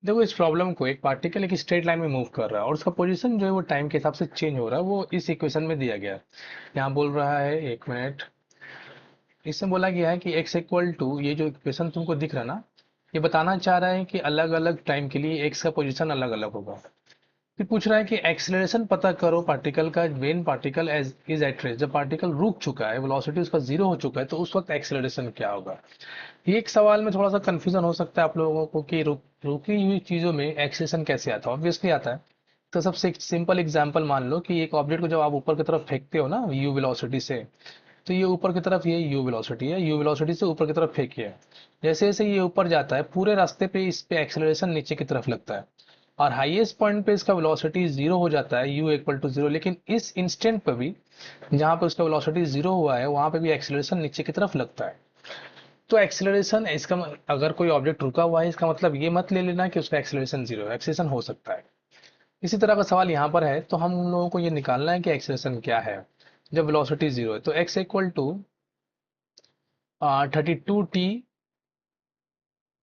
देखो, इस प्रॉब्लम को एक पार्टिकल एक स्ट्रेट लाइन में मूव कर रहा है और उसका पोजीशन जो है वो टाइम के हिसाब से चेंज हो रहा है, वो इस इक्वेशन में दिया गया है। यहाँ बोल रहा है, एक मिनट, इसमें बोला गया है कि x इक्वल टू, ये जो इक्वेशन तुमको दिख रहा है ना, ये बताना चाह रहा है कि अलग अलग टाइम के लिए x का पोजीशन अलग अलग होगा। फिर पूछ रहा है कि एक्सेलरेशन पता करो पार्टिकल का, when particle as is at rest, जब पार्टिकल रुक चुका है, वेलोसिटी उसका जीरो हो चुका है, तो उस वक्त एक्सेलरेशन क्या होगा। ये एक सवाल में थोड़ा सा कंफ्यूजन हो सकता है आप लोगों को कि रुकी हुई चीजों में एक्सेलरेशन कैसे आता है। ऑब्वियसली आता है। तो सबसे एक सिंपल एग्जांपल मान लो कि एक ऑब्जेक्ट को जब आप ऊपर की तरफ फेंकते हो ना यू वेलोसिटी से, तो ये ऊपर की तरफ, ये यू वेलोसिटी है, यू वेलोसिटी से ऊपर की तरफ फेंकिए। जैसे जैसे ये ऊपर जाता है पूरे रास्ते पे इस पे एक्सेलरेशन नीचे की तरफ लगता है, और हाईएस्ट पॉइंट पे इसका वेलोसिटी जीरो हो जाता है, यू इक्वल टू जीरो। लेकिन इस इंस्टेंट पे भी, जहां पे उसका वेलोसिटी जीरो हुआ है, वहां पे भी एक्सेलरेशन नीचे की तरफ लगता है। तो एक्सेलरेशन इसका अगर कोई ऑब्जेक्ट रुका हुआ है, इसका मतलब ये मत ले लेना कि उसका एक्सेलरेशन जीरो है, एक्सेलरेशन हो सकता है। इसी तरह का सवाल यहाँ पर है, तो हम लोगों को ये निकालना है कि एक्सेलरेशन क्या है जब वेलोसिटी जीरो है। तो x equal to 32t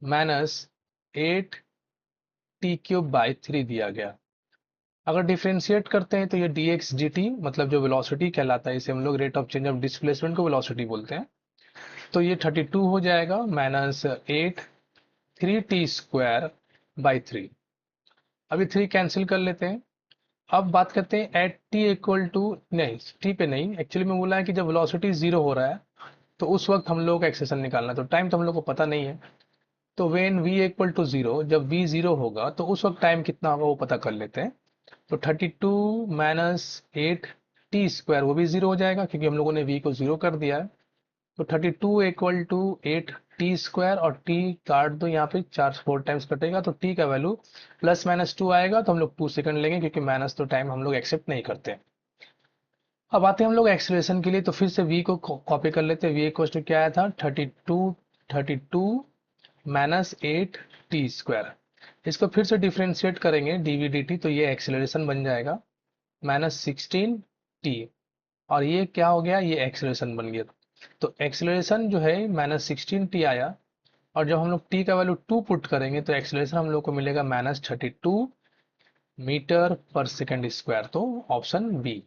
minus 8t³ by 3 दिया गया। अगर डिफरेंशिएट करते हैं तो ये dx dt, मतलब जो वेलोसिटी कहलाता है, इसे हम लोग rate of change of displacement को वेलोसिटी बोलते हैं। तो ये 32 हो जाएगा माइनस 8, 3t² बाई 3। अभी 3 कैंसिल कर लेते हैं। अब बात करते हैं एट टी इक्वल टू, नहीं टी पे नहीं, एक्चुअली में बोला है कि जब वेलोसिटी जीरो हो रहा है तो उस वक्त हम लोग का एक्सेशन निकालना है। तो टाइम तो हम लोग को पता नहीं है, तो when v equal to zero, जब v जीरो होगा तो उस वक्त टाइम कितना होगा वो पता कर लेते हैं। तो 32 माइनस 8t² वो भी जीरो हो जाएगा क्योंकि हम लोगों ने v को जीरो कर दिया है। तो 32 इक्वल टू 8t² और t काट दो, यहाँ पे 4 टाइम्स कटेगा तो t का वैल्यू प्लस माइनस 2 आएगा, तो हम लोग 2 सेकंड लेंगे क्योंकि माइनस तो टाइम हम लोग एक्सेप्ट नहीं करते। अब आते हैं हम लोग एक्सेलरेशन के लिए, तो फिर से v को कॉपी कर लेते हैं। v इक्वल टू क्या आया था, 32 माइनस 8t²। इसको फिर से डिफ्रेंशिएट करेंगे dv dt, तो ये एक्सेलरेशन बन जाएगा -16t। और ये क्या हो गया, ये एक्सेलरेशन बन गया। तो एक्सेलरेशन जो है -16t आया, और जब हम लोग t का वैल्यू 2 पुट करेंगे तो एक्सेलरेशन हम लोग को मिलेगा -32 मीटर पर सेकंड स्क्वायर। तो ऑप्शन बी।